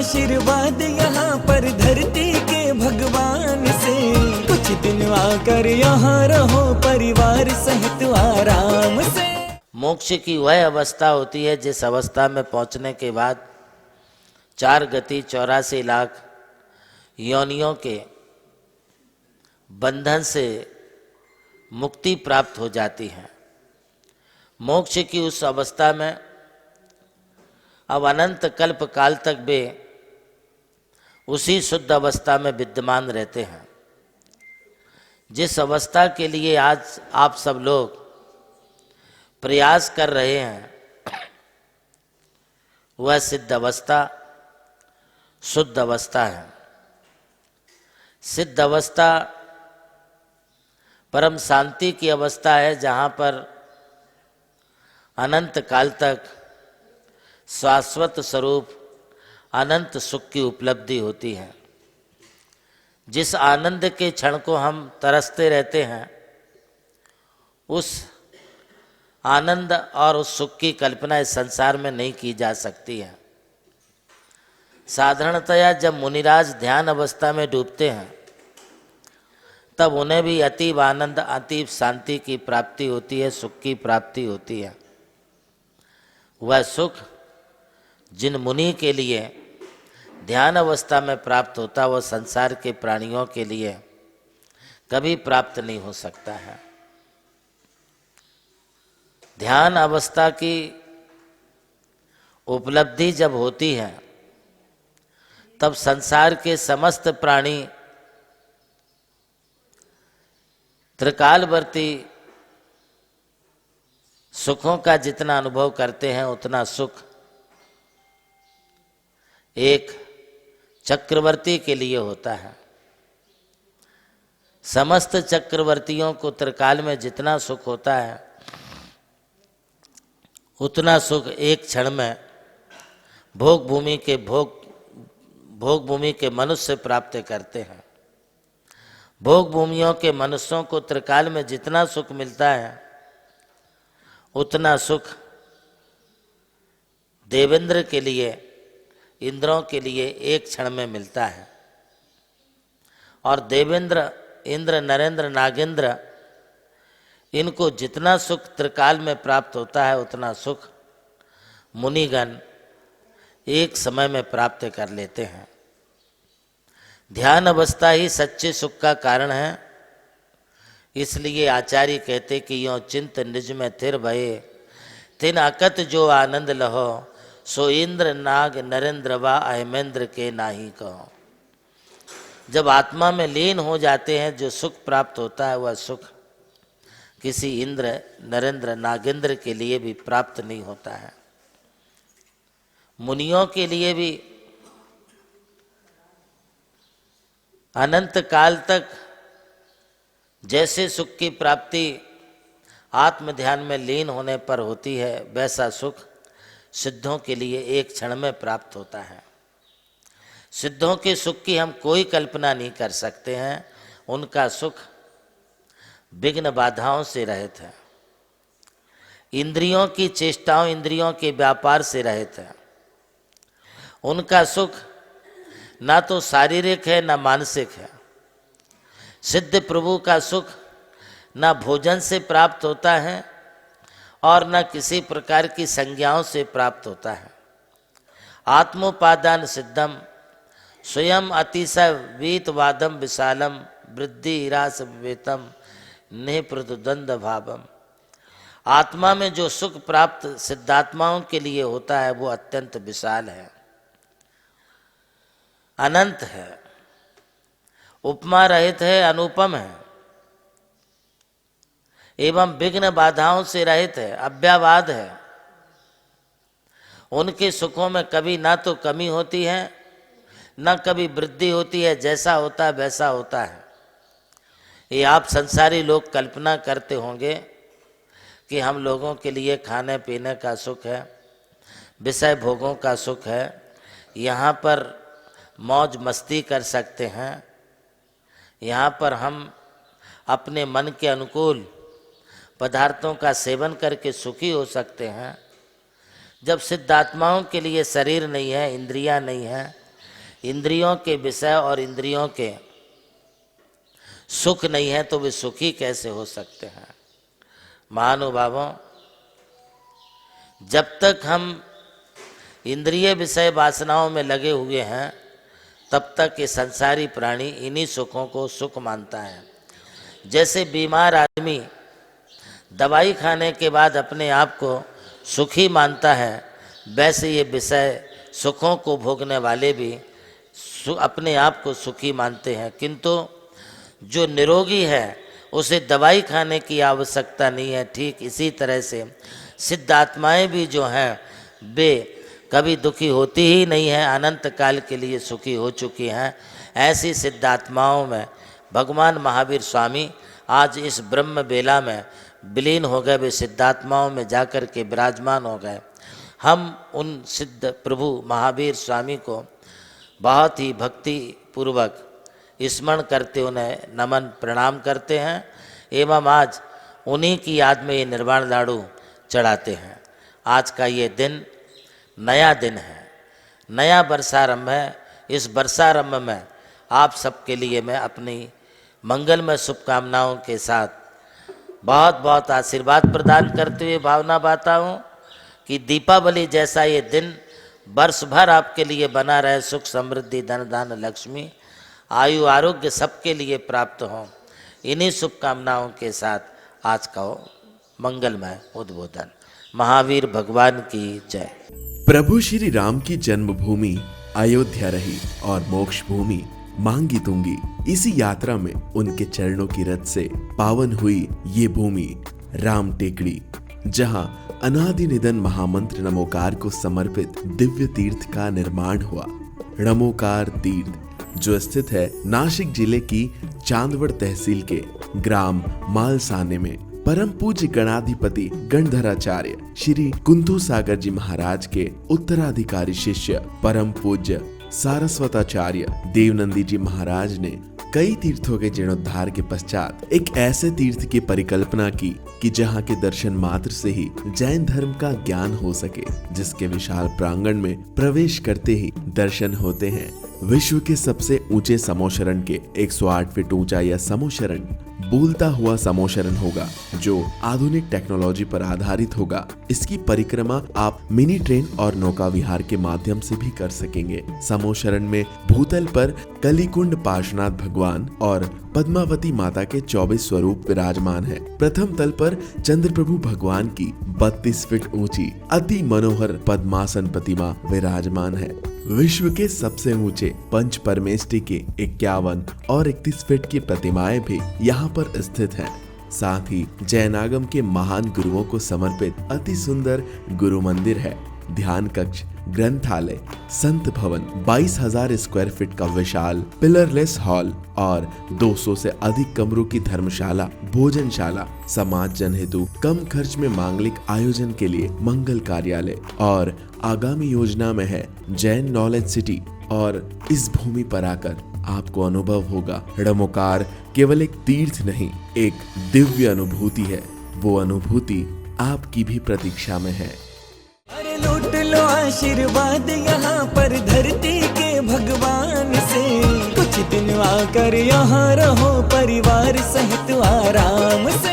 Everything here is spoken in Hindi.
आशीर्वाद यहाँ पर धरती के भगवान से। कुछ दिन आकर यहाँ रहो परिवार सहित आराम से। मोक्ष की वह अवस्था होती है जिस अवस्था में पहुंचने के बाद 4 गति 84 लाख योनियों के बंधन से मुक्ति प्राप्त हो जाती है। मोक्ष की उस अवस्था में अब अनंत कल्प काल तक वे उसी शुद्ध अवस्था में विद्यमान रहते हैं, जिस अवस्था के लिए आज आप सब लोग प्रयास कर रहे हैं। वह सिद्ध अवस्था शुद्ध अवस्था है। सिद्ध अवस्था परम शांति की अवस्था है, जहाँ पर अनंत काल तक शाश्वत स्वरूप अनंत सुख की उपलब्धि होती है। जिस आनंद के क्षण को हम तरसते रहते हैं, उस आनंद और उस सुख की कल्पना इस संसार में नहीं की जा सकती है। साधारणतया जब मुनिराज ध्यान अवस्था में डूबते हैं, तब उन्हें भी अतीब आनंद अतीब शांति की प्राप्ति होती है, सुख की प्राप्ति होती है। वह सुख जिन मुनि के लिए ध्यान अवस्था में प्राप्त होता, वह संसार के प्राणियों के लिए कभी प्राप्त नहीं हो सकता है। ध्यान अवस्था की उपलब्धि जब होती है, तब संसार के समस्त प्राणी त्रिकालवर्ती सुखों का जितना अनुभव करते हैं, उतना सुख एक चक्रवर्ती के लिए होता है। समस्त चक्रवर्तियों को त्रिकाल में जितना सुख होता है, उतना सुख एक क्षण में भोग भूमि के मनुष्य प्राप्त करते हैं। भोग भूमियों के मनुष्यों को त्रिकाल में जितना सुख मिलता है, उतना सुख देवेंद्र के लिए, इंद्रों के लिए एक क्षण में मिलता है। और देवेंद्र, इंद्र, नरेंद्र, नागेंद्र, इनको जितना सुख त्रिकाल में प्राप्त होता है, उतना सुख मुनिगण एक समय में प्राप्त कर लेते हैं। ध्यान अवस्था ही सच्चे सुख का कारण है। इसलिए आचार्य कहते कि यों चिंत निज में थिर भये, तिन अकत जो आनंद लहो, सो इंद्र नाग नरेंद्र व अहेमेंद्र के नाही कहो। जब आत्मा में लीन हो जाते हैं, जो सुख प्राप्त होता है, वह सुख किसी इंद्र, नरेंद्र, नागेंद्र के लिए भी प्राप्त नहीं होता है। मुनियों के लिए भी अनंत काल तक जैसे सुख की प्राप्ति आत्म ध्यान में लीन होने पर होती है, वैसा सुख सिद्धों के लिए एक क्षण में प्राप्त होता है। सिद्धों के सुख की हम कोई कल्पना नहीं कर सकते हैं। उनका सुख विघ्न बाधाओं से रहित है, इंद्रियों की चेष्टाओं, इंद्रियों के व्यापार से रहित है। उनका सुख ना तो शारीरिक है, ना मानसिक है। सिद्ध प्रभु का सुख ना भोजन से प्राप्त होता है और न किसी प्रकार की संज्ञाओं से प्राप्त होता है। आत्मोपादान सिद्धम स्वयं अतिशय वीतवादम विशालम वृद्धि ह्रास विवेतम निप्रतुद्वंद भावम। आत्मा में जो सुख प्राप्त सिद्धात्माओं के लिए होता है, वो अत्यंत विशाल है, अनंत है, उपमा रहित है, अनुपम है, एवं विघ्न बाधाओं से रहित है, अव्ययवाद है। उनके सुखों में कभी ना तो कमी होती है, ना कभी वृद्धि होती है। जैसा होता है वैसा होता है। ये आप संसारी लोग कल्पना करते होंगे कि हम लोगों के लिए खाने पीने का सुख है, विषय भोगों का सुख है, यहाँ पर मौज मस्ती कर सकते हैं, यहाँ पर हम अपने मन के अनुकूल पदार्थों का सेवन करके सुखी हो सकते हैं। जब सिद्धात्माओं के लिए शरीर नहीं है, इंद्रियां नहीं है, इंद्रियों के विषय और इंद्रियों के सुख नहीं है तो वे सुखी कैसे हो सकते हैं। महानुभावों, जब तक हम इंद्रिय विषय वासनाओं में लगे हुए हैं तब तक ये संसारी प्राणी इन्हीं सुखों को सुख मानता है। जैसे बीमार आदमी दवाई खाने के बाद अपने आप को सुखी मानता है, वैसे ये विषय सुखों को भोगने वाले भी अपने आप को सुखी मानते हैं। किंतु जो निरोगी है उसे दवाई खाने की आवश्यकता नहीं है। ठीक इसी तरह से सिद्ध आत्माएं भी जो हैं वे कभी दुखी होती ही नहीं है, अनंत काल के लिए सुखी हो चुकी हैं। ऐसी सिद्ध आत्माओं में भगवान महावीर स्वामी आज इस ब्रह्म बेला में विलीन हो गए, वे सिद्धात्माओं में जाकर के विराजमान हो गए। हम उन सिद्ध प्रभु महावीर स्वामी को बहुत ही भक्ति पूर्वक स्मरण करते उन्हें नमन प्रणाम करते हैं एवं आज उन्हीं की याद में ये निर्वाण लाडू चढ़ाते हैं। आज का ये दिन नया दिन है, नया वर्षारंभ है। इस वर्षारंभ में आप सबके लिए मैं अपनी मंगलमय शुभकामनाओं के साथ बहुत बहुत आशीर्वाद प्रदान करते हुए भावना बाता हूँ कि दीपावली जैसा ये दिन वर्ष भर आपके लिए बना रहे। सुख समृद्धि धन धान लक्ष्मी आयु आरोग्य सबके लिए प्राप्त हो। इन्हीं शुभकामनाओं के साथ आज का मंगलमय उद्बोधन। महावीर भगवान की जय। प्रभु श्री राम की जन्मभूमि अयोध्या रही और मोक्ष भूमि मांगी तुंगी। इसी यात्रा में उनके चरणों की रथ से पावन हुई ये भूमि राम टेकड़ी, जहां अनादि निधन महामंत्र नमोकार को समर्पित दिव्य तीर्थ का निर्माण हुआ। नमोकार तीर्थ जो स्थित है नासिक जिले की चांदवड़ तहसील के ग्राम मालसाने में, परम पूज्य गणाधिपति गणधराचार्य श्री कुंतु सागर जी महाराज के उत्तराधिकारी शिष्य परम पूज्य सारस्वताचार्य देवनंदी जी महाराज ने कई तीर्थों के जीर्णोद्धार के पश्चात एक ऐसे तीर्थ की परिकल्पना की कि जहां के दर्शन मात्र से ही जैन धर्म का ज्ञान हो सके, जिसके विशाल प्रांगण में प्रवेश करते ही दर्शन होते हैं विश्व के सबसे ऊंचे समोशरण के 108 फीट ऊंचा यह समोशरण बोलता हुआ समोशरण होगा जो आधुनिक टेक्नोलॉजी पर आधारित होगा। इसकी परिक्रमा आप मिनी ट्रेन और नौका विहार के माध्यम से भी कर सकेंगे। समोशरण में भूतल पर कलिकुंड पार्श्वनाथ भगवान और पद्मावती माता के 24 स्वरूप विराजमान है। प्रथम तल पर चंद्र प्रभु भगवान की 32 फीट ऊंची अति मनोहर पद्मासन प्रतिमा विराजमान है। विश्व के सबसे ऊंचे पंच परमेष्टि के 51 और 31 फीट की प्रतिमाएं भी यहाँ पर स्थित हैं। साथ ही जैनागम के महान गुरुओं को समर्पित अति सुंदर गुरु मंदिर है। ध्यान कक्ष, ग्रंथालय, संत भवन, 22,000 स्क्वायर फीट का विशाल पिलरलेस हॉल और 200 से अधिक कमरों की धर्मशाला, भोजनशाला, समाज जन हेतु कम खर्च में मांगलिक आयोजन के लिए मंगल कार्यालय और आगामी योजना में है जैन नॉलेज सिटी। और इस भूमि पर आकर आपको अनुभव होगा नमोकार केवल एक तीर्थ नहीं, एक दिव्य अनुभूति है। वो अनुभूति आपकी भी प्रतीक्षा में है। अरे लूट लो आशीर्वाद यहाँ पर धरती के भगवान से, कुछ दिन आकर यहाँ रहो परिवार सहित आराम से।